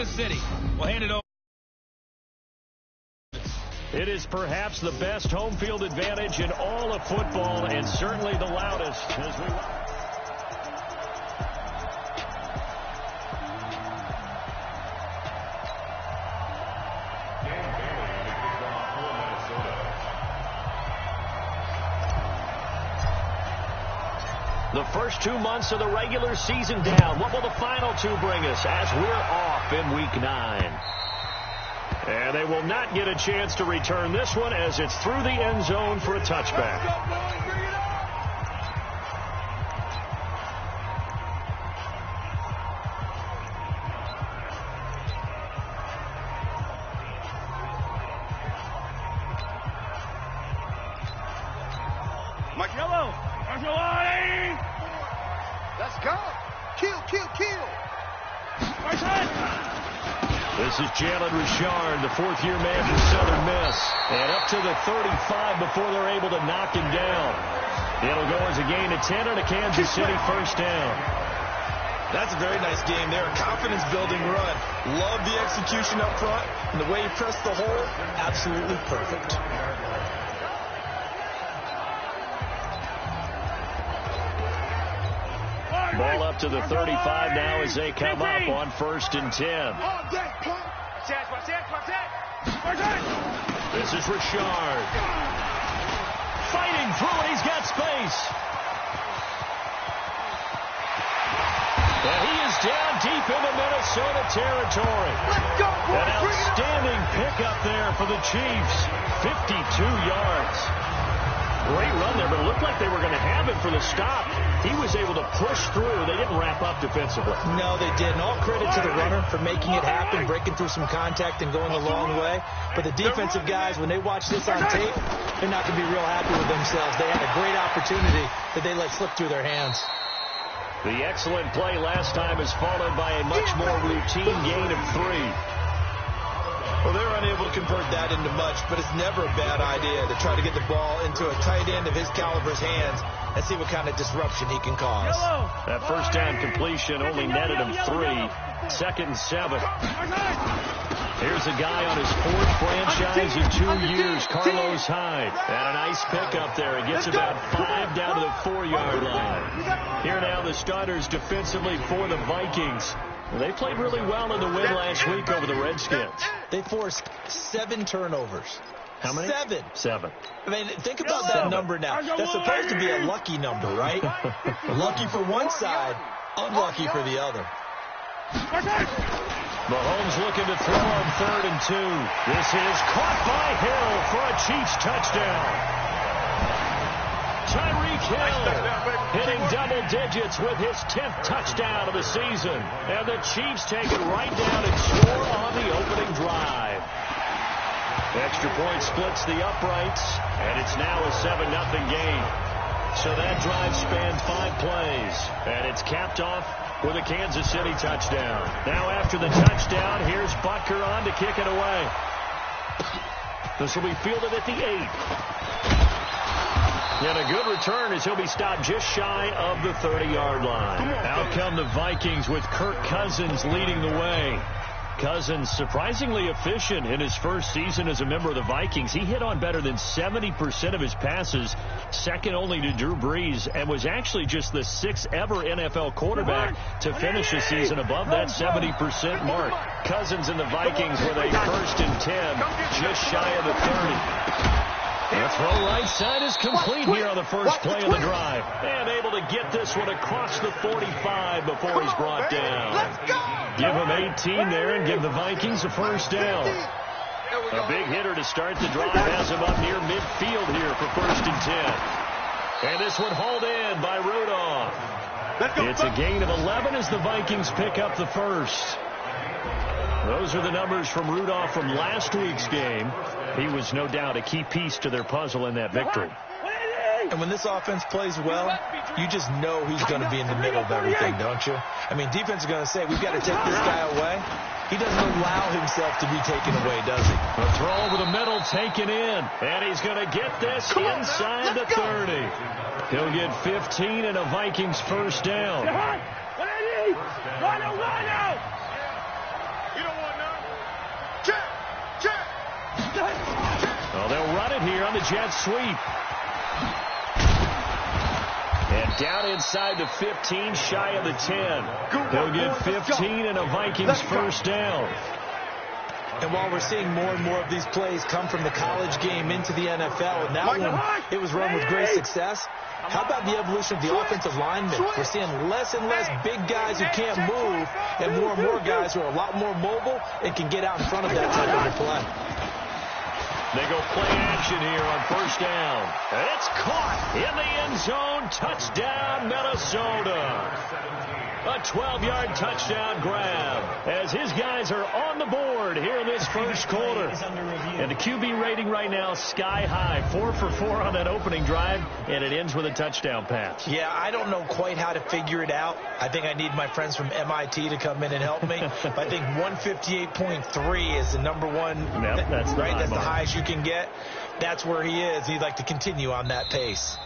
Kansas City will hand it over. It is perhaps the best home field advantage in all of football, and certainly the loudest as we... The first 2 months of the regular season down. What will the final 2 bring us as we're off in Week 9? And they will not get a chance to return this one as it's through the end zone for a touchback. Let's go. Kill. This is Jalen Richard, the fourth-year man for Southern Miss. And up to the 35 before they're able to knock him down. It'll go as a gain of 10 on a Kansas City first down. That's a very nice game there. A confidence-building run. Love the execution up front. And the way he pressed the hole, absolutely perfect. Ball up to the 35 now as they come up on 1st and 10. This is Richard. Fighting through it. He's got space. And he is down deep into Minnesota territory. An outstanding pickup there for the Chiefs. 52 yards. Great run there, but it looked like they were going to have it for the stop. He was able to push through. They didn't wrap up defensively. No, they didn't. All credit to the runner for making it happen, breaking through some contact and going a long way. But the defensive guys, when they watch this on tape, they're not going to be real happy with themselves. They had a great opportunity that they let slip through their hands. The excellent play last time is followed by a much more routine gain of 3. Well, they're unable to convert that into much, but it's never a bad idea to try to get the ball into a tight end of his caliber's hands and see what kind of disruption he can cause. That first down completion only netted him 3. 2nd and 7. Here's a guy on his 4th franchise in 2 years, Carlos Hyde. And a nice pickup there. He gets about 5 down to the 4-yard line. Here now the starters defensively for the Vikings. They played really well in the win last week over the Redskins. They forced 7 turnovers. How many? 7. I mean, think about that number now. That's supposed to be a lucky number, right? Lucky for one side, unlucky for the other. Mahomes looking to throw on 3rd and 2. This is caught by Hill for a Chiefs touchdown. Tyreek Hill hitting double digits with his 10th touchdown of the season. And the Chiefs take it right down and score on the opening drive. Extra point splits the uprights, and it's now a 7-0 game. So that drive spanned 5 plays, and it's capped off with a Kansas City touchdown. Now after the touchdown, here's Butker on to kick it away. This will be fielded at the 8. And a good return as he'll be stopped just shy of the 30-yard line. Out come the Vikings with Kirk Cousins leading the way. Cousins surprisingly efficient in his first season as a member of the Vikings. He hit on better than 70% of his passes, second only to Drew Brees, and was actually just the 6th ever NFL quarterback to finish a season above that 70% mark. Cousins and the Vikings with a 1st and 10, just shy of the 30. The throw right side is complete here on the first play of the drive. And able to get this one across the 45 before he's brought down. Give him 18 there and give the Vikings a first down. A big hitter to start the drive has him up near midfield here for 1st and 10. And this one hauled in by Rudolph. It's a gain of 11 as the Vikings pick up the first. Those are the numbers from Rudolph from last week's game. He was no doubt a key piece to their puzzle in that victory. And when this offense plays well, you just know he's going to be in the middle of everything, don't you? I mean, defense is going to say, we've got to take this guy away. He doesn't allow himself to be taken away, does he? A throw over the middle taken in. And he's going to get this inside the 30. He'll get 15 and a Vikings first down. run it here on the jet sweep. And down inside the 15, shy of the 10. He'll get 15 and a Vikings first down. And while we're seeing more and more of these plays come from the college game into the NFL, and that one, it was run with great success. How about the evolution of the offensive linemen? We're seeing less and less big guys who can't move and more guys who are a lot more mobile and can get out in front of that type of a play. They go play action here on first down. And it's caught in the end zone. Touchdown, Minnesota. A 12-yard touchdown grab as his guys are on the board here in this first quarter. And the QB rating right now sky high. 4 for 4 on that opening drive, and it ends with a touchdown pass. Yeah, I don't know quite how to figure it out. I think I need my friends from MIT to come in and help me. But I think 158.3 is the number one. Yep, that's right. That's the highest you can get. That's where he is. He'd like to continue on that pace.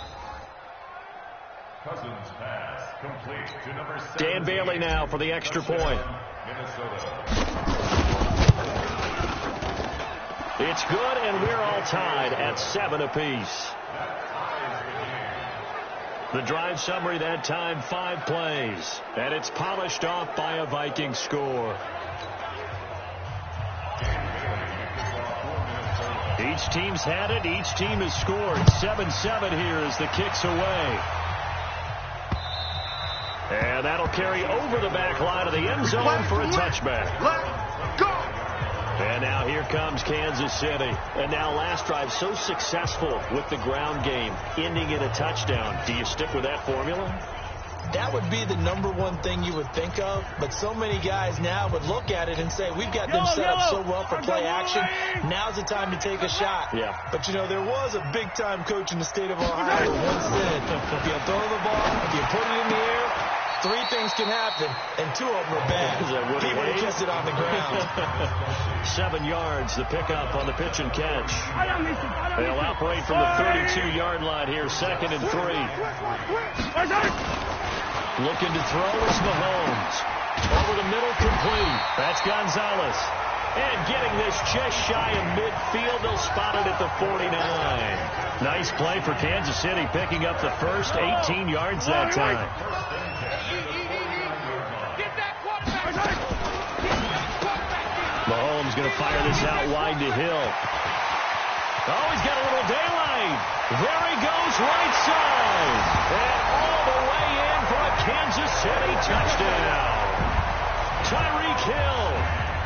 Cousins pass complete to number 7. Dan Bailey now for the extra point. It's good, and we're all tied at 7 apiece. The drive summary that time, 5 plays. And it's polished off by a Viking score. Each team's had it. Each team has scored. 7-7 here as the kick's away. And that'll carry over the back line of the end zone for a touchback. Let's go! And now here comes Kansas City. And now last drive so successful with the ground game, ending in a touchdown. Do you stick with that formula? That would be the number one thing you would think of, but so many guys now would look at it and say, we've got them set up so well for play action. Now's the time to take a shot. Yeah. But, you know, there was a big-time coach in the state of Ohio who once said, if you throw the ball, if you put it in the air, 3 things can happen, and 2 of them are bad. People would kiss it on the ground. 7 yards, the pickup on the pitch and catch. They'll operate from the 32-yard line here, 2nd and 3. Looking to throw is Mahomes. Over the middle, complete. That's Gonzalez. And getting this just shy of midfield, they'll spot it at the 49. Nice play for Kansas City, picking up the first 18 yards that time. Mahomes going to fire this out wide to Hill. Oh, he's got a little daylight. There he goes, right side. And all the way in for a Kansas City touchdown. Tyreek Hill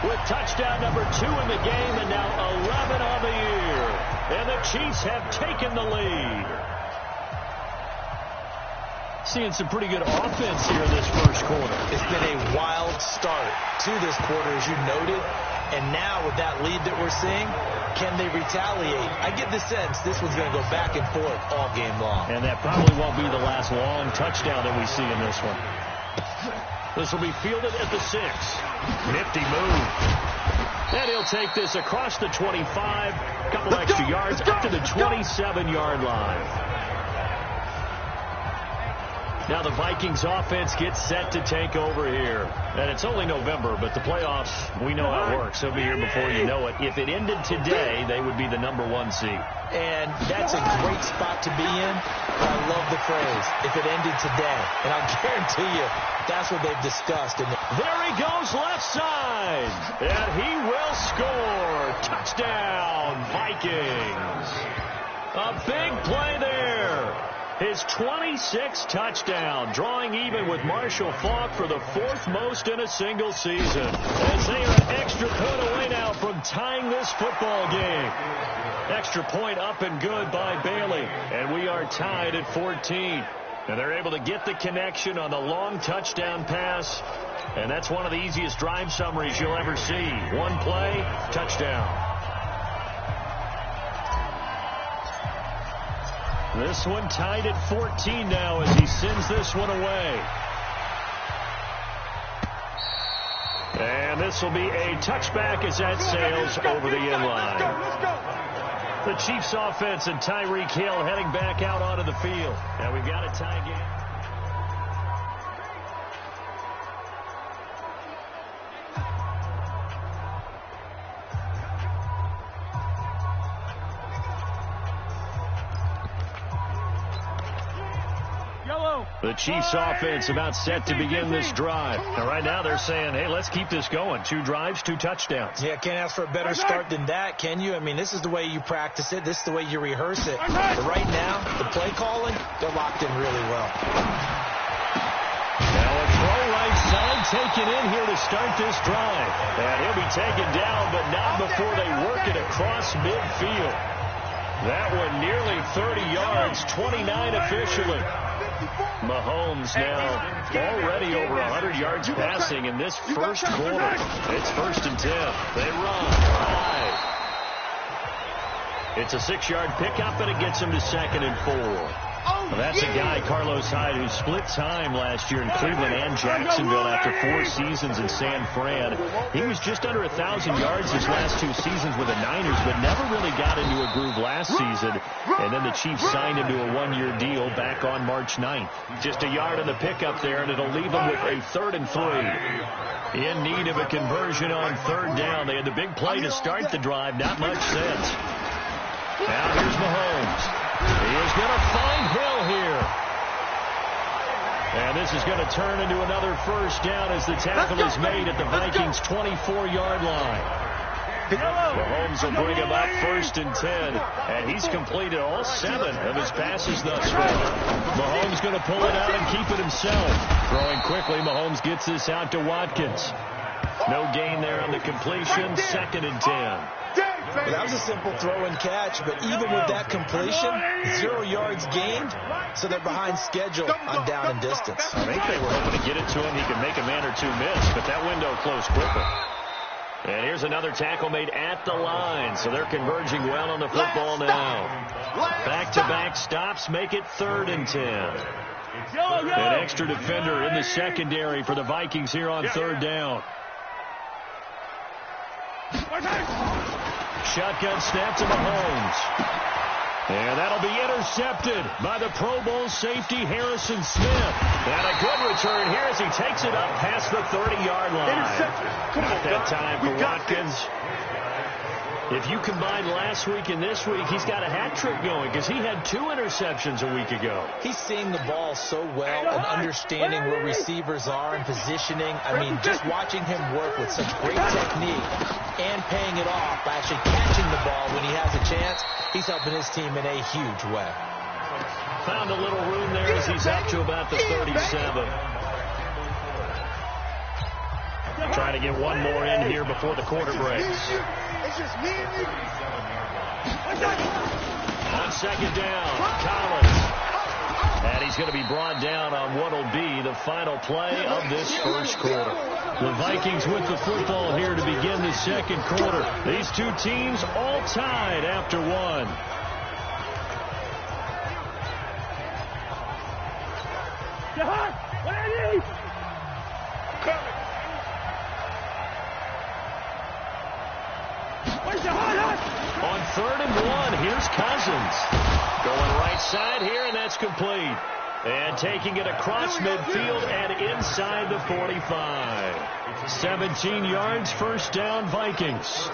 with touchdown number 2 in the game, and now 11 on the year. And the Chiefs have taken the lead. Seeing some pretty good offense here in this first quarter. It's been a wild start to this quarter, as you noted. And now with that lead that we're seeing, can they retaliate? I get the sense this one's going to go back and forth all game long. And that probably won't be the last long touchdown that we see in this one. This will be fielded at the 6. Nifty move. And he'll take this across the 25. A couple extra yards up to the 27-yard line. Now the Vikings offense gets set to take over here. And it's only November, but the playoffs, we know how it works. They'll be here before you know it. If it ended today, they would be the number 1 seed. And that's a great spot to be in. But I love the phrase, if it ended today. And I'll guarantee you, that's what they've discussed. There he goes, left side. And he will score. Touchdown, Vikings. A big play there. His 26th touchdown, drawing even with Marshall Faulk for the 4th most in a single season. As they are an extra point away now from tying this football game. Extra point up and good by Bailey. And we are tied at 14. And they're able to get the connection on the long touchdown pass. And that's one of the easiest drive summaries you'll ever see. 1 play, touchdown. This one tied at 14 now as he sends this one away. And this will be a touchback as that sails over the end line. The Chiefs offense and Tyreek Hill heading back out onto the field. And we've got a tie game. The Chiefs offense about set to begin this drive. And right now they're saying, hey, let's keep this going. 2 drives, 2 touchdowns. Yeah, can't ask for a better start than that, can you? I mean, this is the way you practice it. This is the way you rehearse it. But right now, the play calling, they're locked in really well. Now a throw right side taken in here to start this drive. And he'll be taken down, but not before they work it across midfield. That one nearly 30 yards, 29 officially. Mahomes now already over 100 yards passing in this first quarter. It's 1st and 10. They run high. It's a 6-yard pickup, and it gets them to 2nd and 4. Well, that's a guy, Carlos Hyde, who split time last year in Cleveland and Jacksonville after 4 seasons in San Fran. He was just under 1,000 yards his last 2 seasons with the Niners, but never really got into a groove last season. And then the Chiefs signed him to a 1-year deal back on March 9th. Just a yard on the pickup there, and it'll leave them with a 3rd and 3. In need of a conversion on 3rd down. They had the big play to start the drive. Not much sense. Now here's Mahomes. He is going to find Hill here. And this is going to turn into another 1st down as the tackle is made at the Vikings' 24-yard line. Mahomes will bring him up 1st and 10. And he's completed all 7 of his passes thus far. Mahomes going to pull it out and keep it himself. Throwing quickly, Mahomes gets this out to Watkins. No gain there on the completion. 2nd and 10. Well, that was a simple throw and catch, but even with that completion, 0 yards gained, so they're behind schedule on down and distance. I think they were hoping to get it to him. He could make a man or 2 miss, but that window closed quickly. And here's another tackle made at the line, so they're converging well on the football now. Back-to-back stops make it 3rd and 10. An extra defender in the secondary for the Vikings here on 3rd down. Shotgun snap to Mahomes. And that'll be intercepted by the Pro Bowl safety Harrison Smith. And a good return here as he takes it up past the 30-yard line. Not that time for Watkins. If you combine last week and this week, he's got a hat trick going because he had 2 interceptions a week ago. He's seeing the ball so well and understanding where receivers are and positioning. I mean, just watching him work with such great technique and paying it off by actually catching the ball when he has a chance, he's helping his team in a huge way. Found a little room there as he's up to about the 37. Trying to get one more in here before the quarter breaks. It's just me and you. On 2nd down, Collins. And he's going to be brought down on what will be the final play of this first quarter. The Vikings with the football here to begin the 2nd quarter. These 2 teams all tied after 1. On 3rd and 1, here's Cousins. Going right side here, and that's complete. And taking it across midfield and inside the 45. 17 yards, 1st down, Vikings.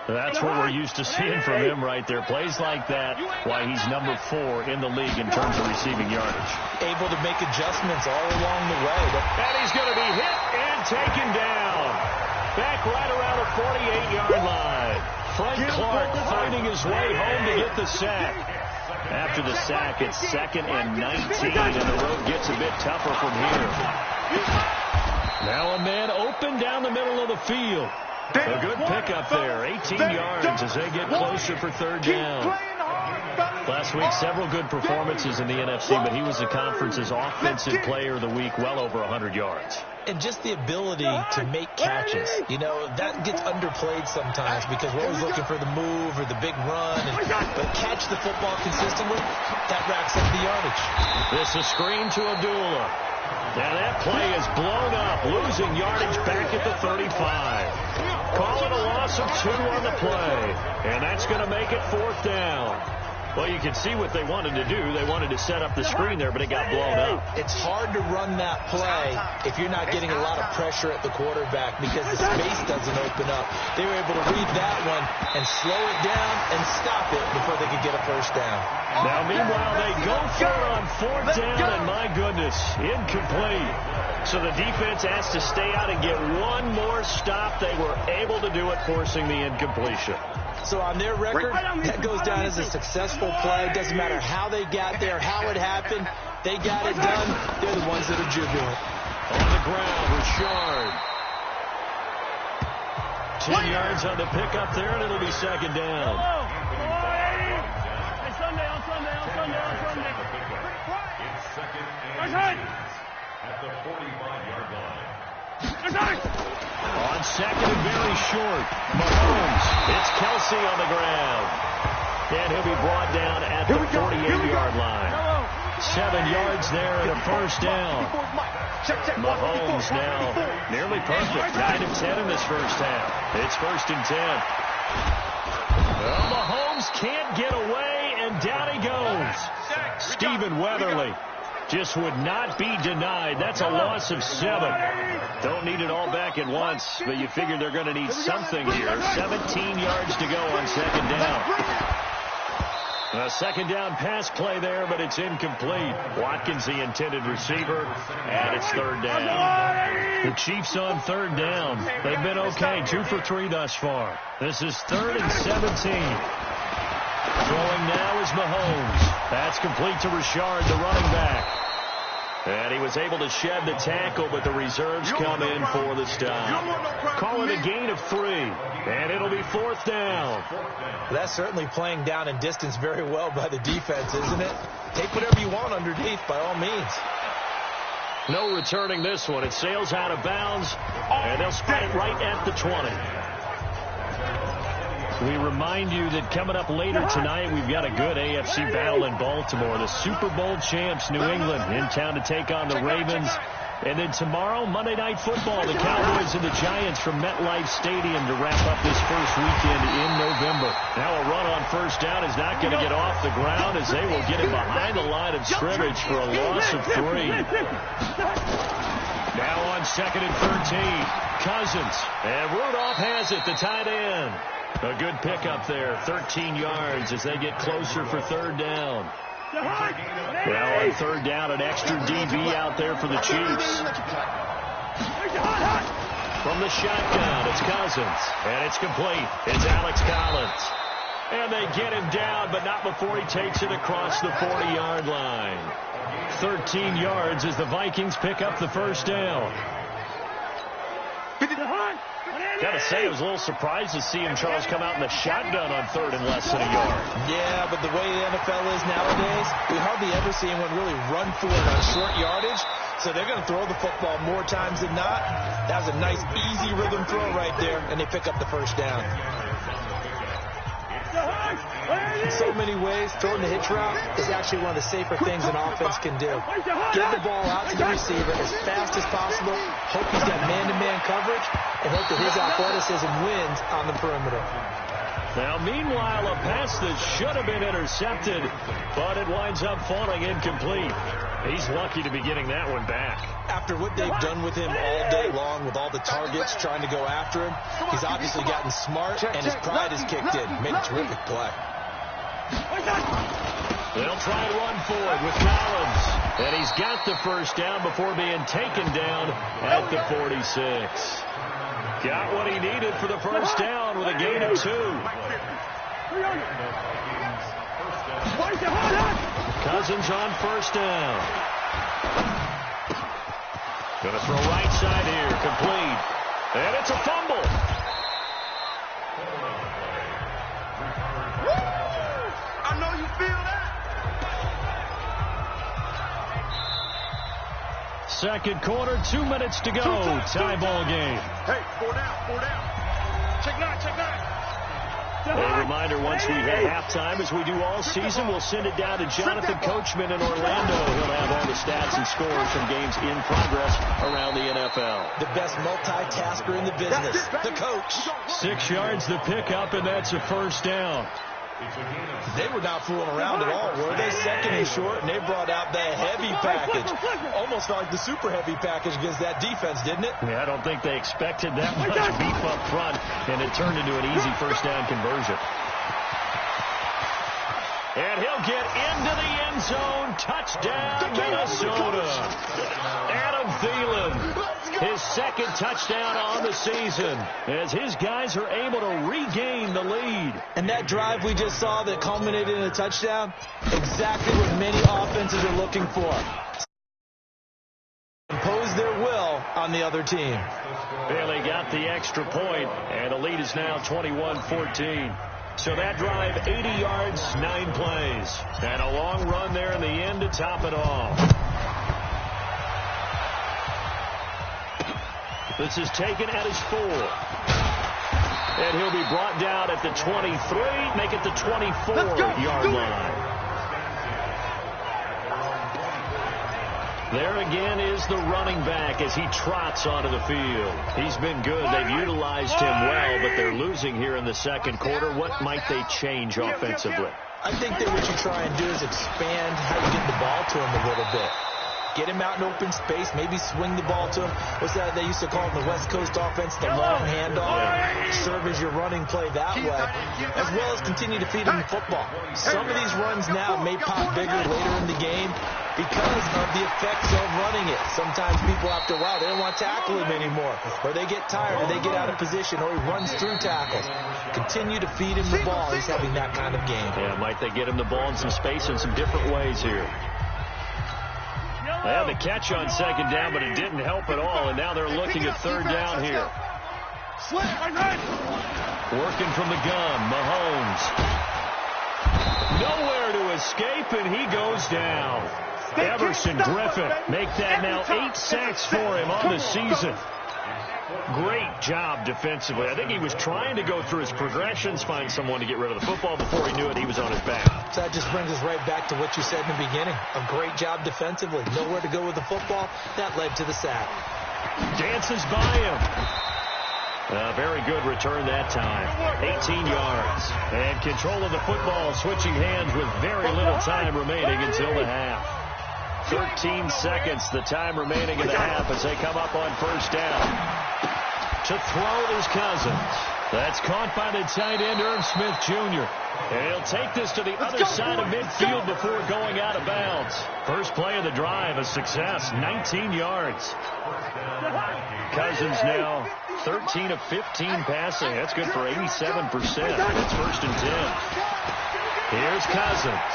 That's what we're used to seeing from him right there. Plays like that, why he's number 4 in the league in terms of receiving yardage. Able to make adjustments all along the way. And he's going to be hit and taken down. Back right around the 48-yard line. Frank Clark finding his way home to get the sack. After the sack, it's 2nd and 19, and the road gets a bit tougher from here. Now a man open down the middle of the field. A good pickup there, 18 yards as they get closer for 3rd down. Last week, several good performances in the NFC, but he was the conference's offensive player of the week, well over 100 yards. And just the ability to make catches. You know, that gets underplayed sometimes because we're always looking for the move or the big run. But catch the football consistently, that racks up the yardage. This is screen to Abdullah. Now that play is blown up, losing yardage back at the 35. Call it a loss of 2 on the play. And that's going to make it 4th down. Well, you can see what they wanted to do. They wanted to set up the screen there, but it got blown up. It's hard to run that play if you're not getting a lot of pressure at the quarterback because the space doesn't open up. They were able to read that one and slow it down and stop it before they could get a first down. Now, meanwhile, they go for it on fourth down, and my goodness, incomplete. So the defense has to stay out and get one more stop. They were able to do it, forcing the incompletion. So on their record, that goes down as a successful play. Doesn't matter how they got there, how it happened. They got it done. They're the ones that are jubilant. On the ground, Richard. 10 yards on the pickup there, and it'll be second down. It's second and at the 45-yard line. On second and very short, Mahomes. It's Kelsey on the ground. And he'll be brought down at the 48-yard line. 7 yards there and a first down. Mahomes now nearly perfect. 9 of 10 in this first half. It's first and 10. Well, Mahomes can't get away, and down he goes. Stephen Weatherly just would not be denied. That's a loss of 7. Don't need it all back at once, but you figure they're going to need something here. 17 yards to go on second down. A second down pass play there, but it's incomplete. Watkins, the intended receiver, and it's third down. The Chiefs on third down. They've been okay, 2 for 3 thus far. This is 3rd and 17. Throwing now is Mahomes. That's complete to Richard, the running back. And he was able to shed the tackle, but the reserves come in for the stop. Call it a gain of 3, and it'll be 4th down. That's certainly playing down and distance very well by the defense, isn't it? Take whatever you want underneath, by all means. No returning this one. It sails out of bounds, and they'll spot it right at the 20. We remind you that coming up later tonight, we've got a good AFC battle in Baltimore. The Super Bowl champs, New England, in town to take on the Ravens. And then tomorrow, Monday Night Football, the Cowboys and the Giants from MetLife Stadium to wrap up this first weekend in November. Now a run on first down is not going to get off the ground as they will get him behind the line of scrimmage for a loss of 3. Now on second and 13, Cousins. And Rudolph has it, the tight end. A good pickup there, 13 yards as they get closer for third down. Now on third down, an extra DB out there for the Chiefs. From the shotgun, it's Cousins, and it's complete. It's Alex Collins. And they get him down, but not before he takes it across the 40-yard line. 13 yards as the Vikings pick up the first down. Got to say, I was a little surprised to see him, Charles, come out in the shotgun on third and less than a yard. Yeah, but the way the NFL is nowadays, we hardly ever see anyone really run for it on short yardage. So they're going to throw the football more times than not. That was a nice, easy rhythm throw right there, and they pick up the first down. In so many ways, throwing the hitch route is actually one of the safer things an offense can do. Get the ball out to the receiver as fast as possible, hope he's got man-to-man coverage, and hope that his athleticism wins on the perimeter. Now, meanwhile, a pass that should have been intercepted, but it winds up falling incomplete. He's lucky to be getting that one back. After what they've done with him all day long with all the targets trying to go after him, he's obviously gotten smart, and his pride has kicked in. Made a terrific play. They'll try and run forward with Collins. And he's got the first down before being taken down at the 46. Got what he needed for the first down with a gain of 2. Cousins on first down. Going to throw right side here, complete. And it's a fumble. I know you feel that. Second quarter, 2 minutes to go. Tie ball game. Hey, 4 down. Check 9. A reminder, once we hit halftime, as we do all season, we'll send it down to Jonathan Coachman in Orlando. He'll have all the stats and scores from games in progress around the NFL. The best multitasker in the business, the coach. 6 yards the pickup, and that's a first down. They were not fooling around at all, were they? Second and short, and they brought out the heavy package. Almost felt like the super heavy package against that defense, didn't it? Yeah, I don't think they expected that much beef up front, and it turned into an easy first down conversion. And he'll get into the end zone. Touchdown, Minnesota. Adam Thielen, his second touchdown on the season, as his guys are able to regain the lead. And that drive we just saw that culminated in a touchdown, exactly what many offenses are looking for. Impose their will on the other team. Bailey got the extra point, and the lead is now 21-14. So that drive, 80 yards, 9 plays. And a long run there in the end to top it all. This is taken at his 4. And he'll be brought down at the 23, make it the 24-yard line. There again is the running back as he trots onto the field. He's been good. They've utilized him well, but they're losing here in the second quarter. What might they change offensively? I think that what you try and do is expand how you get the ball to him a little bit. Get him out in open space, maybe swing the ball to him. What's that they used to call in the West Coast offense, the long handoff? Serve as your running play that way, as well as continue to feed him the football. Some of these runs now may pop bigger later in the game because of the effects of running it. Sometimes people, after a while, they don't want to tackle him anymore, or they get tired, or they get out of position, or he runs through tackles. Continue to feed him the ball. He's having that kind of game. Yeah, might they get him the ball in some space in some different ways here. They had the catch on second down, but it didn't help at all, and now they're looking at third down here. Working from the gun, Mahomes. Nowhere to escape, and he goes down. Everson Griffin make that now 8 sacks for him on the season. Great job defensively. I think he was trying to go through his progressions, find someone to get rid of the football. Before he knew it, he was on his back. So that just brings us right back to what you said in the beginning. A great job defensively. Nowhere to go with the football. That led to the sack. Dances by him. Very good return that time. 18 yards. And control of the football, switching hands with very little time remaining until the half. 13 seconds, the time remaining in the half as they come up on first down. To throw is Cousins. That's caught by the tight end, Irv Smith Jr. And he'll take this to the other side of midfield before going out of bounds. First play of the drive, a success, 19 yards. Cousins now 13 of 15 passing. That's good for 87%. It's first and 10. Here's Cousins.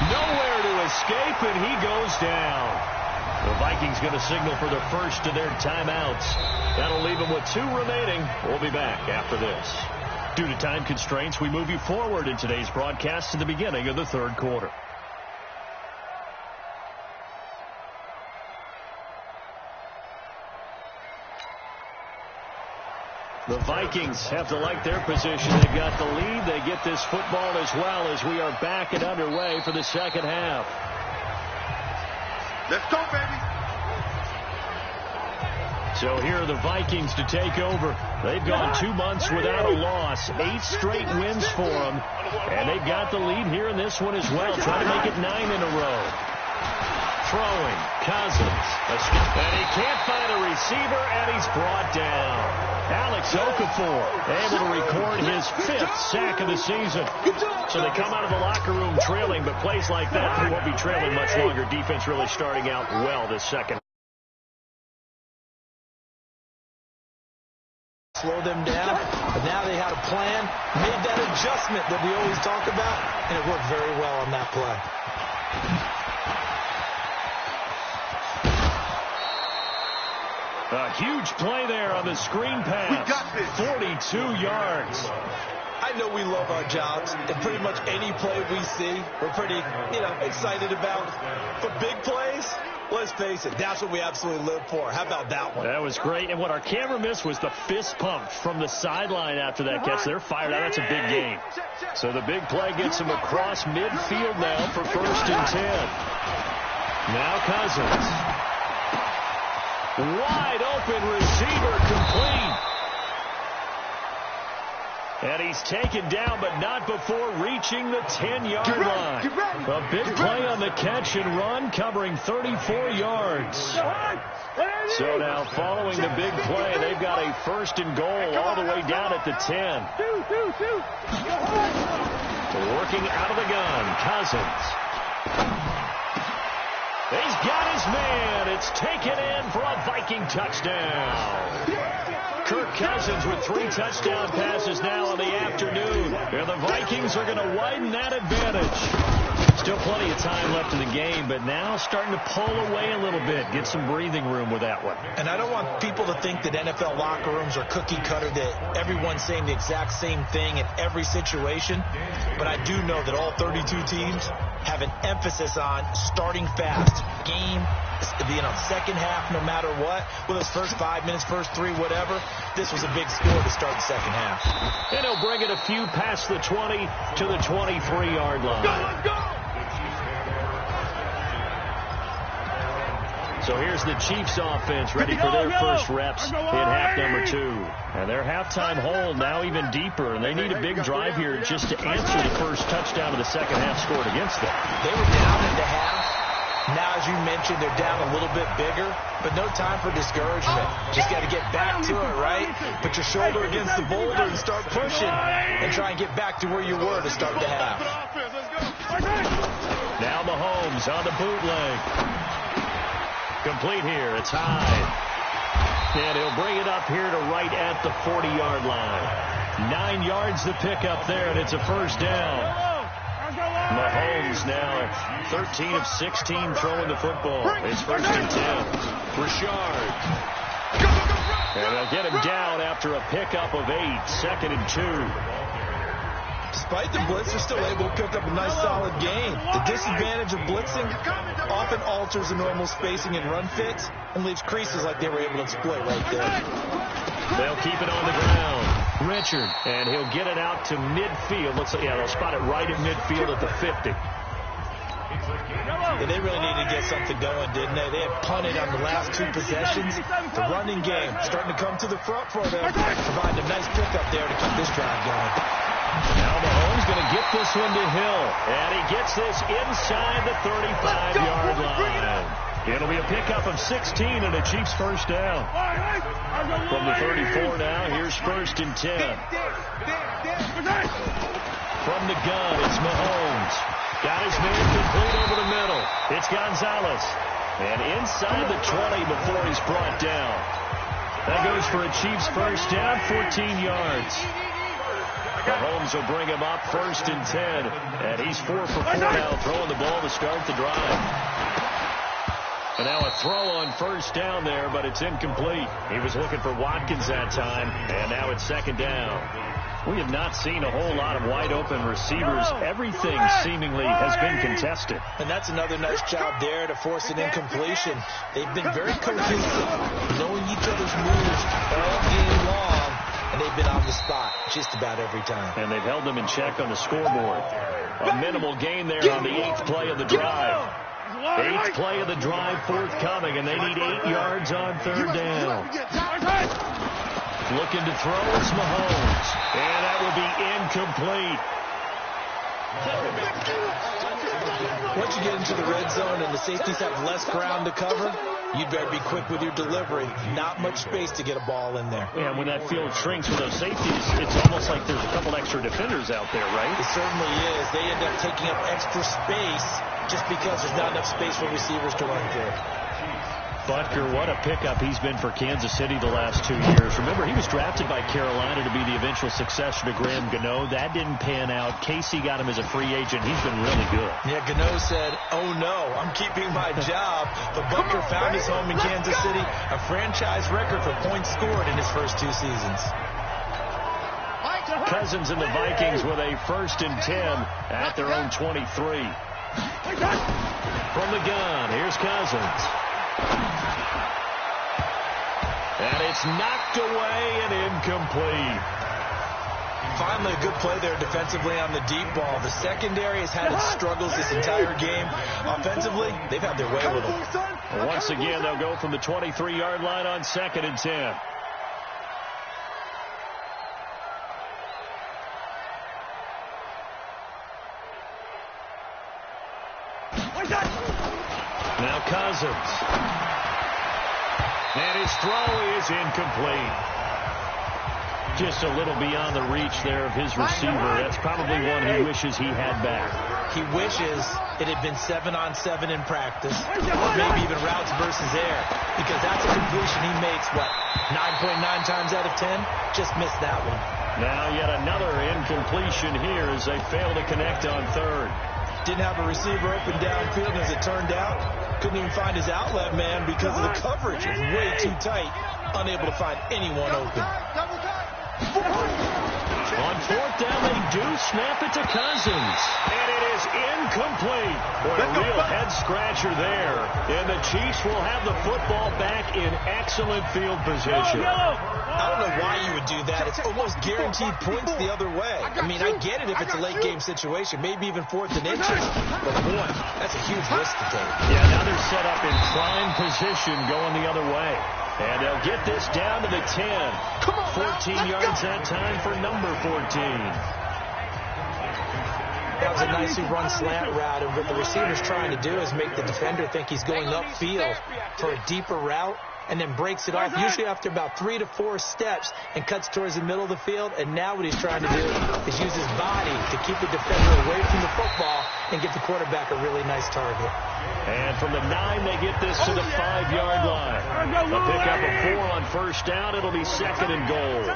Nowhere to escape, and he goes down. The Vikings going to signal for the first of their timeouts. That'll leave them with 2 remaining. We'll be back after this. Due to time constraints, we move you forward in today's broadcast to the beginning of the third quarter. The Vikings have to like their position. They've got the lead. They get this football as well as we are back and underway for the second half. Let's go, baby. So here are the Vikings to take over. They've gone 2 months without a loss. 8 straight wins for them. And they've got the lead here in this one as well. Trying to make it 9 in a row. Throwing, Cousins. And he can't find a receiver, and he's brought down. Alex Okafor able to record his 5th sack of the season. So they come out of the locker room trailing, but plays like that, they won't be trailing much longer. Defense really starting out well this second. Slow them down, but now they had a plan, made that adjustment that we always talk about, and it worked very well on that play. A huge play there on the screen pass. We got this. 42 yards. I know we love our jobs, and pretty much any play we see, we're pretty, excited about. But big plays, let's face it, that's what we absolutely live for. How about that one? That was great, and what our camera missed was the fist pump from the sideline after that catch. They're fired out. That's a big gain. So the big play gets them across midfield now for first and 10. Now Cousins. Wide open receiver complete. And he's taken down, but not before reaching the 10-yard line. A big play on the catch and run, covering 34 yards. So now, following the big play, they've got a 1st and goal all the way down at the 10. Working out of the gun, Cousins. He's got his man. It's taken in for a Viking touchdown. Kirk Cousins with 3 touchdown passes now in the afternoon. And the Vikings are going to widen that advantage. Still plenty of time left in the game, but now starting to pull away a little bit. Get some breathing room with that one. And I don't want people to think that NFL locker rooms are cookie cutter, that everyone's saying the exact same thing in every situation. But I do know that all 32 teams have an emphasis on starting fast. Game, second half, no matter what. With those first 5 minutes, first 3, whatever. This was a big score to start the second half. And he'll bring it a few past the 20 to the 23-yard line. Let's go! So here's the Chiefs offense ready for their first reps in half number 2. And their halftime hold now even deeper, and they need a big drive here just to answer the first touchdown of the second half scored against them. They were down at the half. Now, as you mentioned, they're down a little bit bigger, but no time for discouragement. Just got to get back to it, right? Put your shoulder against the boulder and start pushing and try and get back to where you were to start the half. Now Mahomes on the bootleg. Complete here. It's high. And he'll bring it up here to right at the 40-yard line. 9 yards the pickup there, and it's a first down. Mahomes now 13 of 16 throwing the football. It's 1st and 10. Richard. And they'll get him down after a pickup of 8. 2nd and 2. Despite the blitz, they're still able to pick up a nice solid gain. The disadvantage of blitzing often alters the normal spacing and run fits and leaves creases like they were able to exploit right there. They'll keep it on the ground. Richard, and he'll get it out to midfield. They'll spot it right at midfield at the 50. Yeah, they really needed to get something going, didn't they? They had punted on the last 2 possessions. The running game starting to come to the front for them, providing a nice pickup there to keep this drive going. Now Mahomes going to get this one to Hill, and he gets this inside the 35-yard line. It'll be a pickup of 16 and a Chiefs first down. From the 34 now, here's 1st and 10. From the gun, it's Mahomes. Got his man complete over the middle. It's Gonzalez. And inside the 20 before he's brought down. That goes for a Chiefs first down, 14 yards. Mahomes will bring him up 1st and 10. And he's 4 for 4 now, throwing the ball to start the drive. And now a throw on first down there, but it's incomplete. He was looking for Watkins that time, and now it's 2nd down. We have not seen a whole lot of wide-open receivers. Everything seemingly has been contested. And that's another nice job there to force an incompletion. They've been very cohesive, knowing each other's moves all game long, and they've been on the spot just about every time. And they've held them in check on the scoreboard. A minimal gain there on the 8th play of the drive. 8th play of the drive forthcoming, and they need 8 yards on 3rd down. Looking to throw, it's Mahomes. And that will be incomplete. Once you get into the red zone and the safeties have less ground to cover, you'd better be quick with your delivery. Not much space to get a ball in there. Yeah, when that field shrinks with those safeties, it's almost like there's a couple extra defenders out there, right? It certainly is. They end up taking up extra space just because there's not enough space for receivers to run through. Butker, what a pickup he's been for Kansas City the last 2 years. Remember, he was drafted by Carolina to be the eventual successor to Graham Gano. That didn't pan out. Casey got him as a free agent. He's been really good. Yeah, Gano said, oh no, I'm keeping my job. But Butker found his home in Kansas City, a franchise record for points scored in his first 2 seasons. Cousins and the Vikings with a 1st and 10 at their own 23. From the gun, here's Cousins. And it's knocked away and incomplete. Finally, a good play there defensively on the deep ball. The secondary has had its struggles this entire game. Offensively, they've had their way with them. Once again, they'll go from the 23-yard line on 2nd and 10. Now Cousins. And his throw is incomplete. Just a little beyond the reach there of his receiver. That's probably one he wishes he had back. He wishes it had been 7-on-7 in practice, or maybe even routes versus air, because that's a completion he makes, 9.9 times out of 10? Just missed that one. Now yet another incompletion here as they fail to connect on third. Didn't have a receiver open downfield, and as it turned out, couldn't even find his outlet man because of the coverage. It was way too tight, unable to find anyone open. On fourth down, they do snap it to Cousins. And it is incomplete. Boy, a real head-scratcher there. And the Chiefs will have the football back in excellent field position. I don't know why you would do that. It's almost guaranteed points the other way. I mean, I get it if it's a late-game situation, maybe even 4th and inches. But, boy, that's a huge risk to take. Yeah, now they're set up in prime position going the other way. And they'll get this down to the 10. 14 yards that time for number 14. That was a nicely run slant route, and what the receiver's trying to do is make the defender think he's going upfield for a deeper route, and then breaks it off, usually after about 3 to 4 steps, and cuts towards the middle of the field. And now what he's trying to do is use his body to keep the defender away from the football and give the quarterback a really nice target. And from the 9, they get this to the 5-yard line. A pickup of 4 on first down. It'll be 2nd and goal.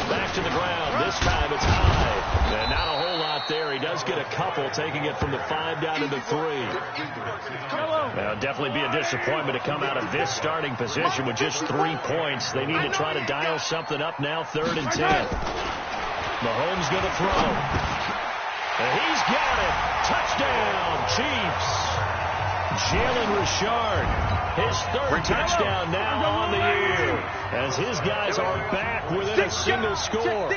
Back to the ground. This time it's high. And not a whole lot there. He does get a couple, taking it from the 5 down to the 3. Now, definitely be a disappointment to come out of this starting position with just 3 points. They need to try to dial something up now, 3rd and 10. Mahomes going to throw. And he's got it. Touchdown, Chiefs. Jalen Richard, his 3rd touchdown now on the year, as his guys are back within a single score.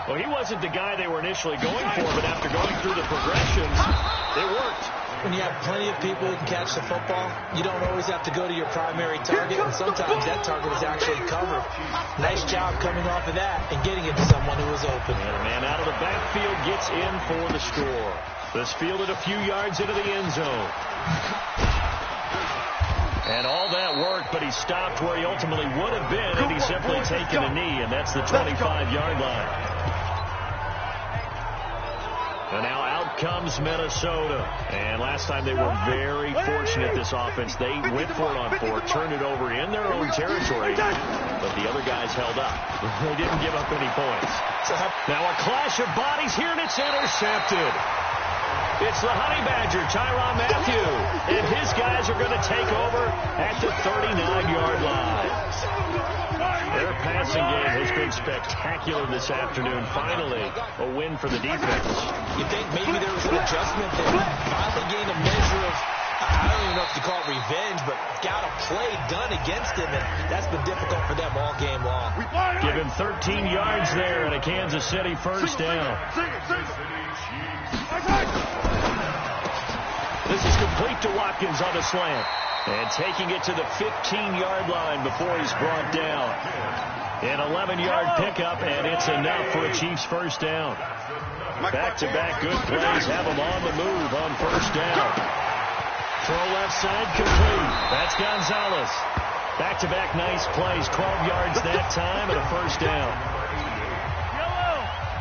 Well, he wasn't the guy they were initially going for, but after going through the progressions, it worked. When you have plenty of people who can catch the football, you don't always have to go to your primary target, and sometimes that target is actually covered. Nice job coming off of that and getting it to someone who was open. And a man out of the backfield gets in for the score. This fielded a few yards into the end zone. And all that worked, but he stopped where he ultimately would have been had he simply taken a knee, and that's the 25-yard line. And now out comes Minnesota. And last time they were very fortunate, this offense. They went for it on 4, turned it over in their own territory, but the other guys held up. They didn't give up any points. Now a clash of bodies here, and it's intercepted. It's the Honey Badger, Tyrann Mathieu, and his guys are going to take over at the 39-yard line. Their passing game has been spectacular this afternoon. Finally, a win for the defense. You think maybe there was an adjustment there? Finally gained a measure of, I don't even know if you call it revenge, but got a play done against him, and that's been difficult for them all game long. Give him 13 yards there and a Kansas City first down. This is complete to Watkins on the slant. And taking it to the 15-yard line before he's brought down. An 11-yard pickup, and it's enough for a Chiefs first down. Back-to-back good plays have him on the move on first down. Throw left side complete. That's Gonzalez. Back-to-back nice plays, 12 yards that time, and a first down.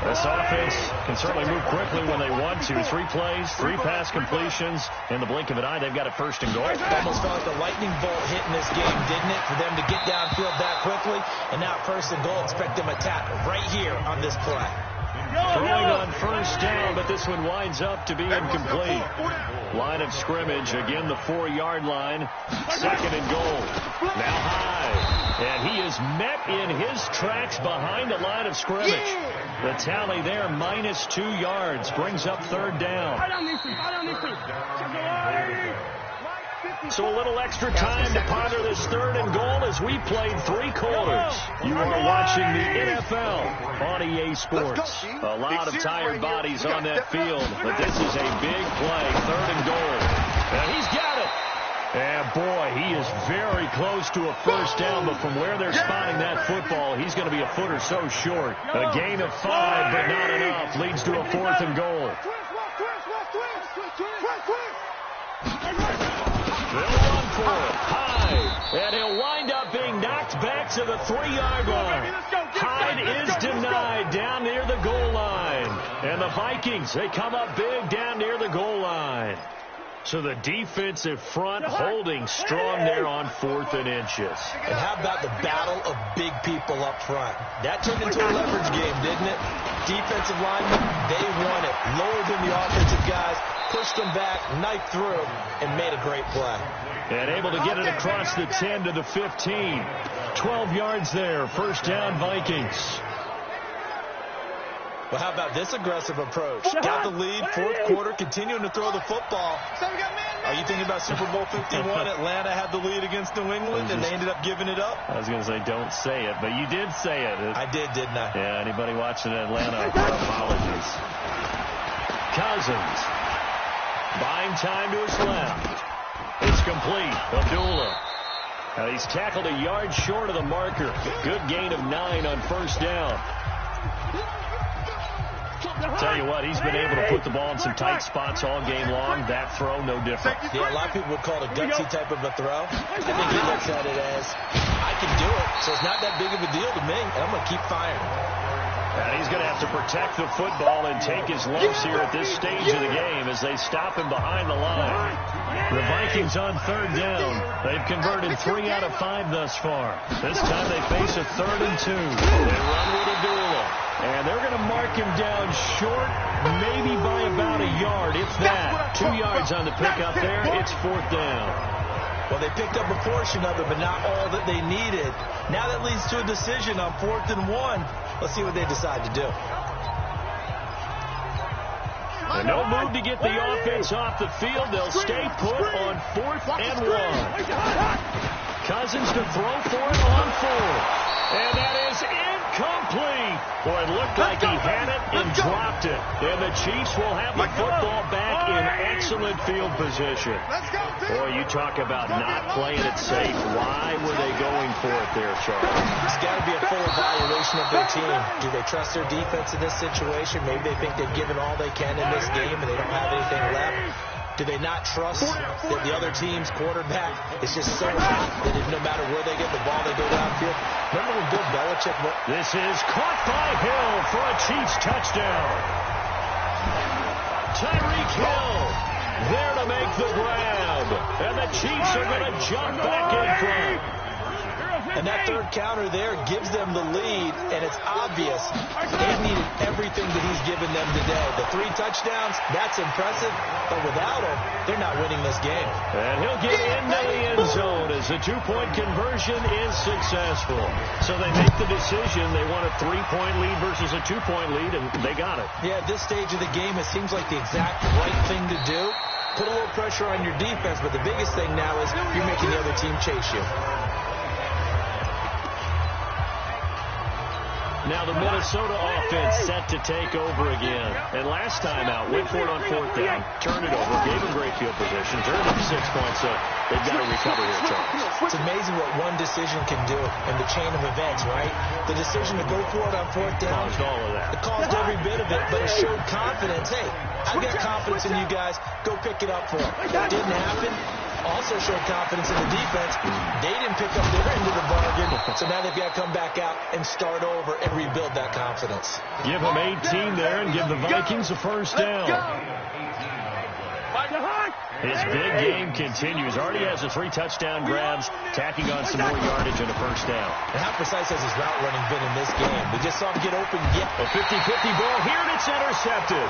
This offense can certainly move quickly when they want to. 3 plays, 3 pass completions. In the blink of an eye, they've got a first and goal. Almost felt like a lightning bolt hit in this game, didn't it? For them to get downfield that quickly. And now first and goal, expect them to tackle right here on this play. Throwing on first down, but this one winds up to be incomplete. Line of scrimmage, again the 4-yard line. 2nd and goal. Now high. And he is met in his tracks behind the line of scrimmage. The tally there, -2 yards, brings up 3rd down. So a little extra time to ponder this 3rd and goal as we played 3 quarters. You are watching the NFL on EA Sports. A lot of tired bodies on that field, but this is a big play, 3rd and goal. And he's got it. And, boy, he is very close to a first down, but from where they're spotting that football, he's going to be a foot or so short. A gain of 5, but not enough, leads to a 4th and goal. Hyde, and he'll wind up being knocked back to the 3-yard line. Hyde is denied down near the goal line. And the Vikings, they come up big down near the goal line. So the defensive front holding strong there on 4th and inches. And how about the battle of big people up front? That turned into a leverage game, didn't it? Defensive linemen, they won it. Lower than the offensive guys, pushed them back, knifed through, and made a great play. And able to get it across the 10 to the 15. 12 yards there. First down, Vikings. Well, how about this aggressive approach? Got the lead, 4th quarter, continuing to throw the football. Are you thinking about Super Bowl 51? Atlanta had the lead against New England, and they ended up giving it up? I was going to say, don't say it, but you did say it. I did, didn't I? Yeah, anybody watching Atlanta, apologies. Cousins. Buying time to his left. It's complete. Abdullah. Now he's tackled a yard short of the marker. Good gain of 9 on first down. Tell you what, he's been able to put the ball in some tight spots all game long. That throw, no different. Yeah, a lot of people would call it a gutsy type of a throw. I think he looks at it as, I can do it, so it's not that big of a deal to me, and I'm going to keep firing. And he's going to have to protect the football and take his lumps here at this stage of the game as they stop him behind the line. The Vikings on 3rd down. They've converted 3 out of 5 thus far. This time they face a 3rd and 2. They run with Abdullah. And they're going to mark him down short, maybe by about a yard, if that. 2 yards on the pickup there. It's 4th down. Well, they picked up a portion of it, but not all that they needed. Now that leads to a decision on 4th and 1. Let's see what they decide to do. And no move to get the offense off the field. They'll stay put on 4th and 1. Cousins to throw for it on 4th. And that is incomplete. Boy, it looked like he had it and dropped it. And the Chiefs will have the football back in excellent field position. Boy, you talk about not playing it safe. Why were they going for it there, Charles? It's got to be a full evaluation of their team. Do they trust their defense in this situation? Maybe they think they've given all they can in this game and they don't have anything left. Do they not trust that the other team's quarterback is just so hot that no matter where they get the ball, they go downfield? Remember when Bill Belichick... This is caught by Hill for a Chiefs touchdown. Tyreek Hill there to make the grab. And the Chiefs are going to jump back in front. And that 3rd counter there gives them the lead, and it's obvious they've needed everything that he's given them today. The 3 touchdowns, that's impressive, but without him, they're not winning this game. And he'll get into the end zone as the 2-point conversion is successful. So they make the decision. They want a 3-point lead versus a 2-point lead, and they got it. Yeah, at this stage of the game, it seems like the exact right thing to do. Put a little pressure on your defense, but the biggest thing now is you're making the other team chase you. Now the Minnesota offense set to take over again. And last time out, went for it on 4th down, turned it over, gave them great field position, turned them 6 points, so they've got to recover here, Charles. It's amazing what one decision can do in the chain of events, right? The decision to go for it on 4th down. Caused all of that. It caused every bit of it, but it showed confidence. Hey, I've got confidence in you guys. Go pick it up for it. Didn't happen. Also showed confidence in the defense. They didn't pick up their end of the bargain, so now they've got to come back out and start over and rebuild that confidence. Give them 18 there and give the Vikings a first down. His big game continues. Already has the 3 touchdown grabs, tacking on some more yardage and a first down. And how precise has his route running been in this game? We just saw him get open. A 50-50 ball here, and it's intercepted.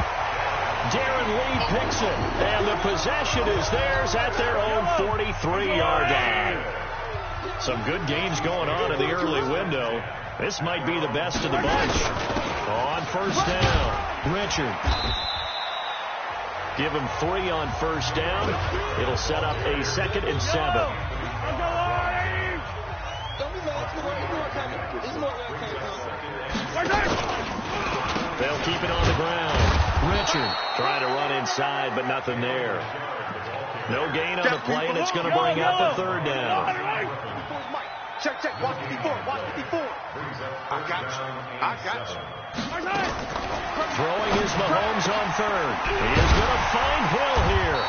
Darren Lee picks it, and the possession is theirs at their own 43-yard line. Some good games going on in the early window. This might be the best of the bunch. On first down, Richard. Give him 3 on first down. It'll set up a 2nd and 7. They'll keep it on the ground. Richard trying to run inside, but nothing there. No gain on the play, and it's going to bring up a 3rd down. Check, watch me before. I got you. Throwing his Mahomes on 3rd. He is going to find Hill here.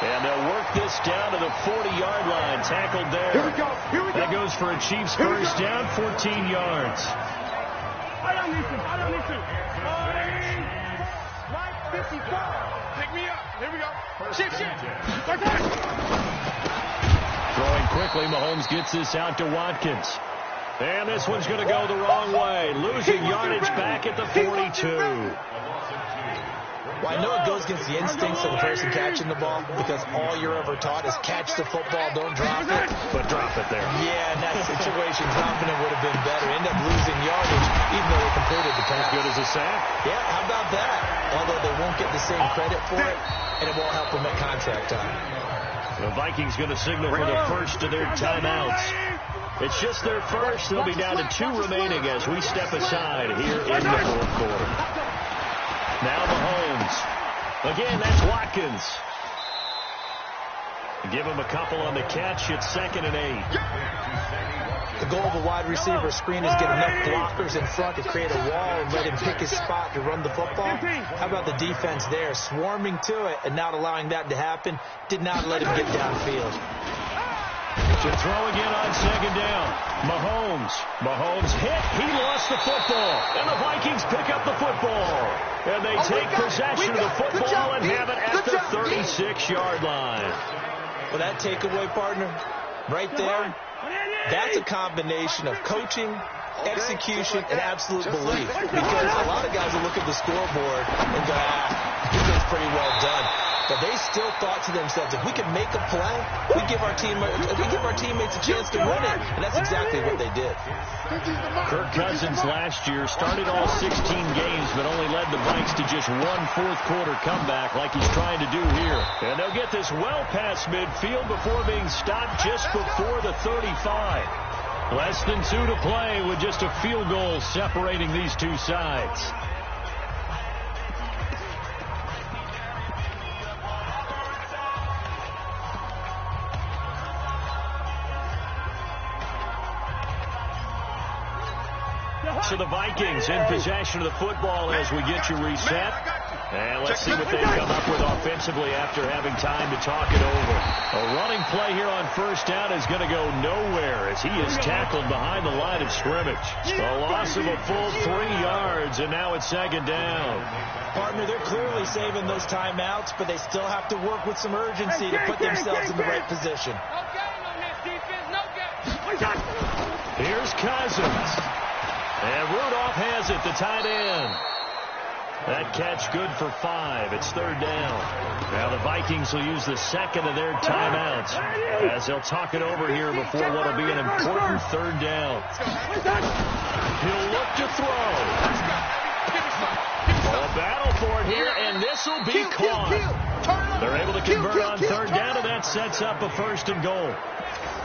And they'll work this down to the 40-yard line. Tackled there. Here we go. Here we go. That goes for a Chiefs first down, 14 yards. I don't need to. I don't need to. Right 54. Pick me up. Here we go. Shift. Throwing quickly, Mahomes gets this out to Watkins. And this one's going to go the wrong way. Losing yardage back at the 42. Well, I know it goes against the instincts of the person catching the ball because all you're ever taught is catch the football, don't drop it. But drop it there. Yeah, in that situation, dropping it would have been better. End up losing yardage, even though they completed the pass. As good as a sack. Yeah, how about that? Although they won't get the same credit for it, and it won't help them at contract time. The Vikings going to signal for the first of their timeouts. It's just their first. They'll be down to 2 remaining as we step aside here in the fourth quarter. Now Mahomes. Again, that's Watkins. Give him a couple on the catch. It's 2nd and 8. The goal of a wide receiver screen is get enough blockers in front to create a wall and let him pick his spot to run the football. How about the defense there, swarming to it and not allowing that to happen? Did not let him get downfield. To throw again on 2nd down. Mahomes hit. He lost the football. And the Vikings pick up the football. And they take possession of the football and have it at the 36-yard line. Well, that takeaway, partner, right there, that's a combination of coaching, execution, and absolute belief. Because a lot of guys will look at the scoreboard and go, defense pretty well done. But they still thought to themselves, if we can make a play, we give our teammates a chance to win it. And that's exactly what they did. Kirk Cousins last year started all 16 games, but only led the Vikes to just 1 fourth-quarter comeback like he's trying to do here. And they'll get this well past midfield before being stopped just before the 35. Less than 2 to play with just a field goal separating these two sides. So the Vikings in possession of the football as we get you reset. And let's see what they come up with offensively after having time to talk it over. A running play here on first down is going to go nowhere as he is tackled behind the line of scrimmage. A loss of a full 3 yards, and now it's 2nd down. Partner, they're clearly saving those timeouts, but they still have to work with some urgency to put themselves in the right position. Here's Cousins. And Rudolph has it, the tight end. That catch good for 5. It's 3rd down. Now the Vikings will use the 2nd of their timeouts as they'll talk it over here before what will be an important 3rd down. He'll look to throw. A battle for it here, and this will be caught. They're able to convert on 3rd down, and that sets up a 1st and goal.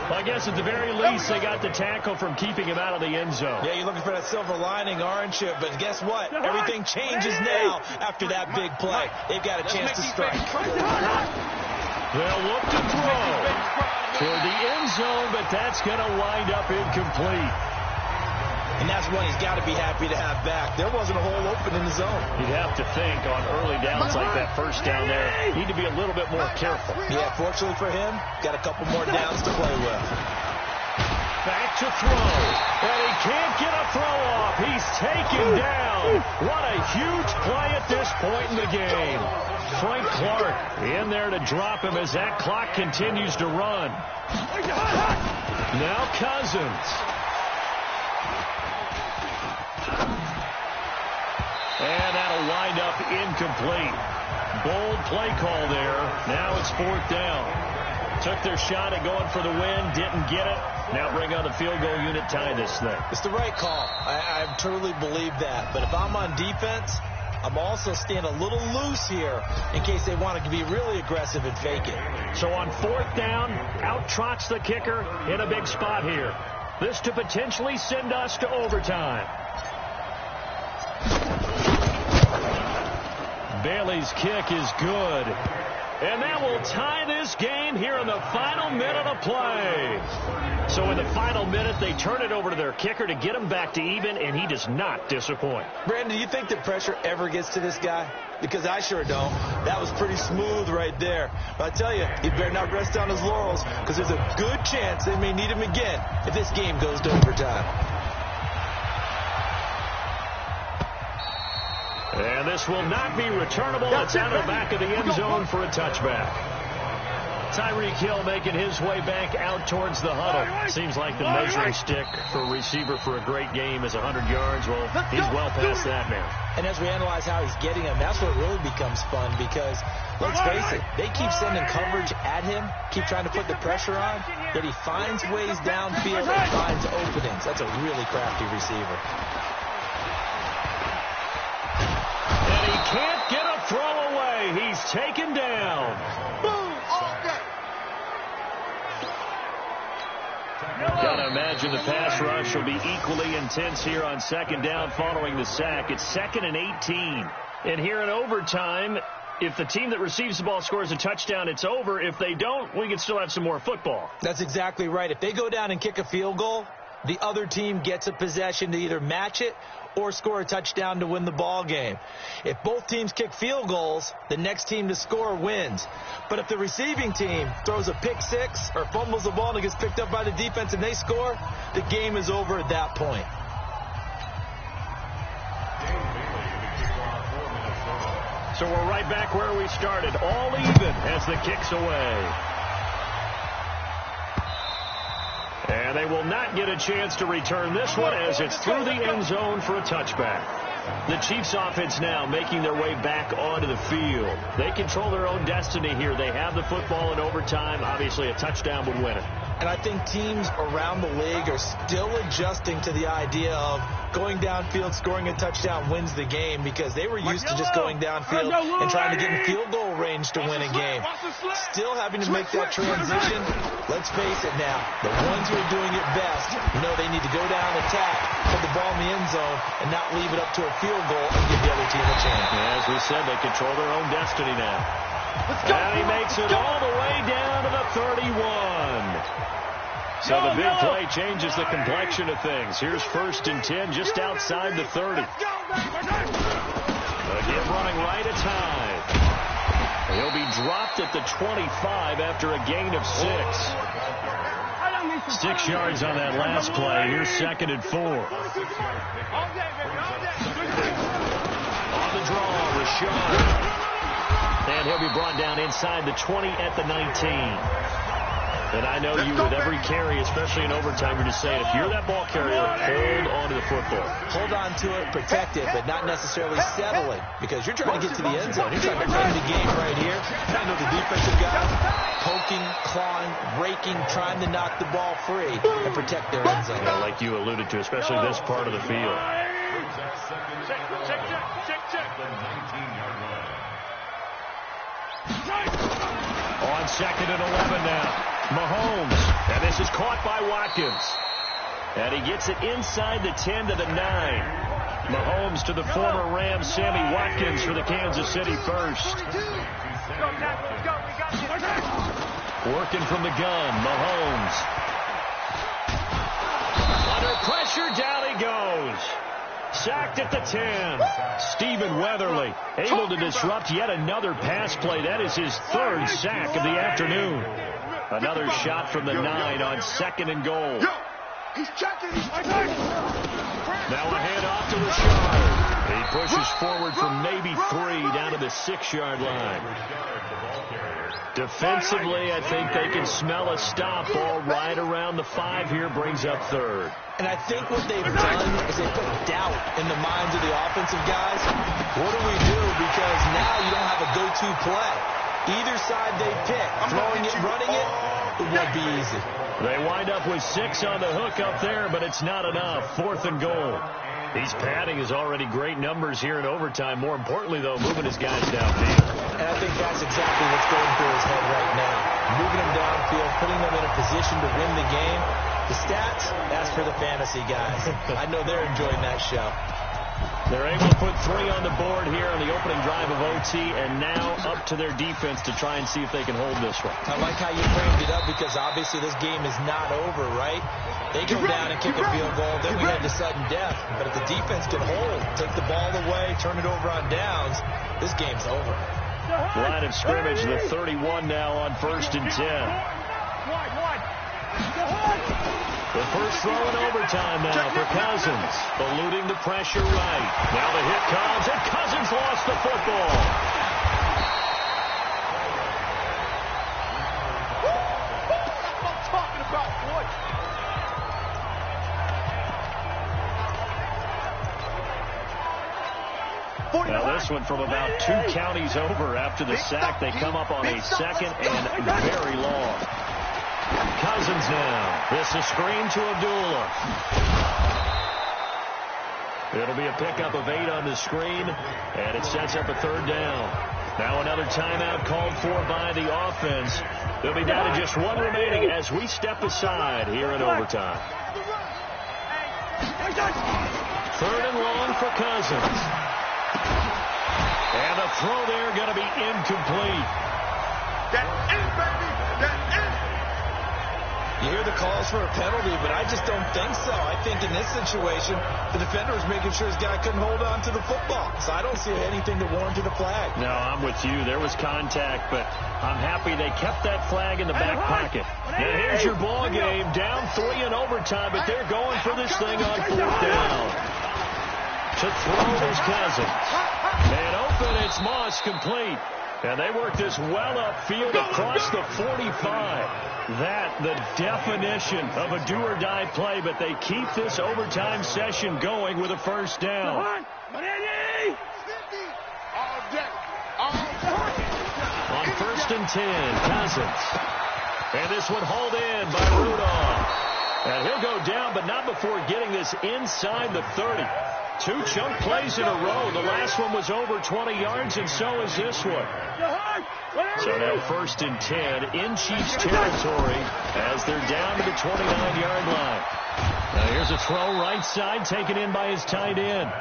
Well, I guess at the very least, they got the tackle from keeping him out of the end zone. Yeah, you're looking for that silver lining, aren't you? But guess what? Everything changes now after that big play. They've got a chance to strike. They'll look to throw toward the end zone, but that's going to wind up incomplete. And that's one he's got to be happy to have back. There wasn't a hole open in the zone. You'd have to think on early downs like that first down there, need to be a little bit more careful. Yeah, fortunately for him, got a couple more downs to play with. Back to throw. And he can't get a throw off. He's taken down. What a huge play at this point in the game. Frank Clark in there to drop him as that clock continues to run. Now Cousins. And that'll wind up incomplete. Bold play call there. Now it's 4th down. Took their shot at going for the win, didn't get it. Now bring on the field goal unit, tie this thing. It's the right call. I truly believe that. But if I'm on defense, I'm also staying a little loose here in case they want to be really aggressive and fake it. So on 4th down, out trots the kicker in a big spot here. This to potentially send us to overtime. Bailey's kick is good. And that will tie this game here in the final minute of play. So in the final minute, they turn it over to their kicker to get him back to even, and he does not disappoint. Brandon, do you think the pressure ever gets to this guy? Because I sure don't. That was pretty smooth right there. But I tell you, he better not rest on his laurels, because there's a good chance they may need him again if this game goes to overtime. And this will not be returnable. It's out of the back of the end zone for a touchback. Tyreek Hill making his way back out towards the huddle. Seems like the measuring stick for a receiver for a great game is 100 yards. Well, he's well past that now. And as we analyze how he's getting him, that's what really becomes fun because, let's face it, they keep sending coverage at him, keep trying to put the pressure on, yet he finds ways downfield and finds openings. That's a really crafty receiver. And he can't get a throw away. He's taken down. Gotta imagine the pass rush will be equally intense here on second down following the sack. It's 2nd and 18. And here in overtime, if the team that receives the ball scores a touchdown, it's over. If they don't, we can still have some more football. That's exactly right. If they go down and kick a field goal, the other team gets a possession to either match it or score a touchdown to win the ball game. If both teams kick field goals, the next team to score wins. But if the receiving team throws a pick six or fumbles the ball and it gets picked up by the defense and they score, the game is over at that point. So we're right back where we started, all even as the kick's away. And they will not get a chance to return this one as it's through the end zone for a touchback. The Chiefs offense now making their way back onto the field. They control their own destiny here. They have the football in overtime. Obviously, a touchdown would win it. And I think teams around the league are still adjusting to the idea of going downfield, scoring a touchdown wins the game because they were used to just going downfield and trying to get in field goal range to win a game. Still having to make that transition. Let's face it now, the ones who are doing it best know they need to go down, attack, put the ball in the end zone, and not leave it up to a field goal and give the other team a chance. As we said, they control their own destiny now. And he makes it all the way down to the 31. So the big play changes the complexion of things. Here's 1st and 10 just outside the 30. Again running right at time. He'll be dropped at the 25 after a gain of 6. 6 yards on that last play. Here's 2nd and 4. On the draw, Rashad. And he'll be brought down inside the 20 at the 19. And I know you with every carry, especially in overtime, you're just saying, if you're that ball carrier, hold on to the football. Hold on to it, protect it, but not necessarily settle it because you're trying to get to the end zone. You're trying to end the game right here. I know the defensive guys poking, clawing, raking, trying to knock the ball free and protect their end zone. Yeah, like you alluded to, especially this part of the field. On 2nd and 11 now. Mahomes, and this is caught by Watkins. And he gets it inside the 10 to the 9. Mahomes to the former Rams, Sammy Watkins for the Kansas City first. Working from the gun, Mahomes. Under pressure, down he goes. Sacked at the 10. Stephen Weatherly able to disrupt yet another pass play. That is his 3rd sack of the afternoon. Another shot from the 9 on 2nd and goal. Now a handoff to Rashad. He pushes forward from maybe 3 down to the 6-yard line. Defensively, I think they can smell a stop ball right around the 5 here, brings up 3rd. And I think what they've done is they put doubt in the minds of the offensive guys. What do we do? Because now you don't have a go-to play. Either side they pick, throwing it, running it, it won't be easy. They wind up with 6 on the hook up there, but it's not enough. 4th and goal. He's padding his already great numbers here in overtime. More importantly, though, moving his guys downfield. And I think that's exactly what's going through his head right now. Moving them downfield, putting them in a position to win the game. The stats, that's for the fantasy guys. I know they're enjoying that show. They're able to put 3 on the board here on the opening drive of OT, and now up to their defense to try and see if they can hold this one. I like how you framed it up because obviously this game is not over, right? They go down and kick a field goal, then we head to sudden death. But if the defense can hold, take the ball away, turn it over on downs, this game's over. Line of scrimmage, the 31 now on 1st and 10. The first throw in overtime now for Cousins. Eluding the pressure right. Now the hit comes, and Cousins lost the football. That's what I'm talking about, boy. Now this one from about 2 counties over after the sack. They come up on a 2nd and very long. Cousins now. This is screen to Abdullah. It'll be a pickup of 8 on the screen, and it sets up a 3rd down. Now another timeout called for by the offense. They'll be down to just 1 remaining as we step aside here in overtime. 3rd and long for Cousins. And the throw there going to be incomplete. That's it, baby. That's it. You hear the calls for a penalty, but I just don't think so. I think in this situation, the defender was making sure his guy couldn't hold on to the football. So I don't see anything to warrant a flag. No, I'm with you. There was contact, but I'm happy they kept that flag in the back pocket. Now here's your ball game. Down 3 in overtime, but they're going for this thing on 4th down. To throw is Cousins. And open, it's Moss, complete. And they work this well upfield across the 45. That, the definition of a do-or-die play, but they keep this overtime session going with a 1st down. On 1st and 10, Cousins. And this one hauled in by Rudolph. And he'll go down, but not before getting this inside the 30. 2 chunk plays in a row. The last one was over 20 yards, and so is this one. So now 1st and 10 in Chiefs territory as they're down to the 29-yard line. Now here's a throw right side taken in by his tight end.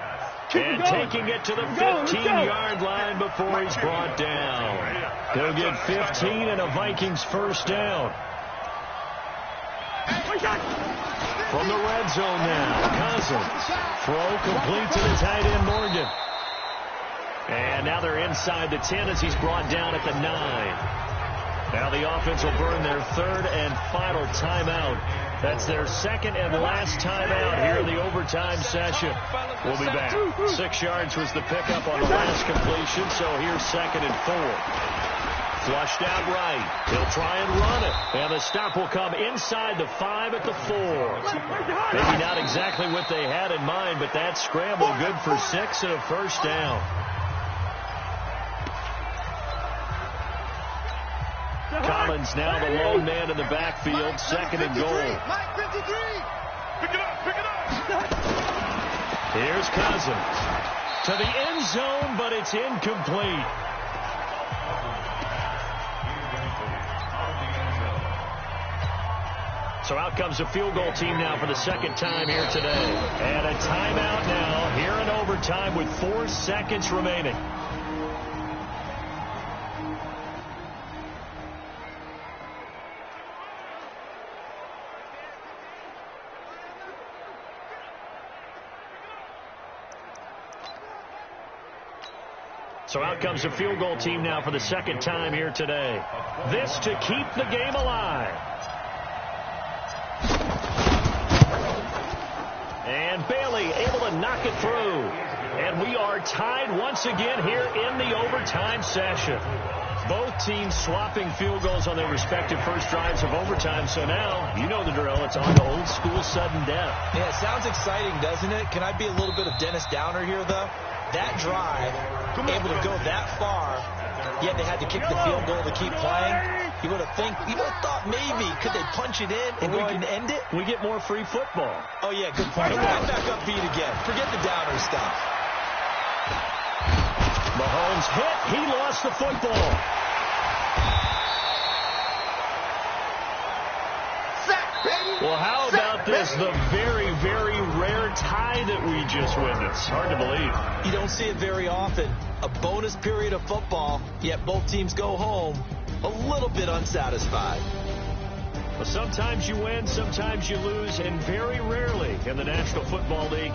And taking it to the 15-yard line before he's brought down. He'll get 15 and a Vikings 1st down. From the red zone now, Cousins. Throw complete to the tight end, Morgan. And now they're inside the 10 as he's brought down at the 9. Now the offense will burn their 3rd and final timeout. That's their 2nd and last timeout here in the overtime session. We'll be back. 6 yards was the pickup on the last completion, so here's 2nd and 4. Flushed out right. He'll try and run it. And the stop will come inside the 5 at the 4. Maybe not exactly what they had in mind, but that scramble good for 6 and a 1st down. Collins now the lone man in the backfield. 2nd and goal. Pick it up, pick it up. Here's Cousins. To the end zone, but it's incomplete. So out comes the field goal team now for the 2nd time here today. And a timeout now here in overtime with 4 seconds remaining. So out comes the field goal team now for the 2nd time here today. This to keep the game alive. And Bailey able to knock it through. And we are tied once again here in the overtime session. Both teams swapping field goals on their respective first drives of overtime. So now, you know the drill. It's on to old school sudden death. Yeah, it sounds exciting, doesn't it? Can I be a little bit of Dennis Downer here, though? That drive, able to go that far, yet they had to kick the field goal to keep playing. You would have thought maybe could they punch it in and we can end it? We get more free football. Oh yeah, good point. Right back up beat again. Forget the Downer stuff. Mahomes hit. He lost the football. Sack, baby. Well, how about this? The very, very rare tie that we just witnessed. Hard to believe. You don't see it very often. A bonus period of football, yet both teams go home a little bit unsatisfied. Well, sometimes you win, sometimes you lose, and very rarely in the National Football League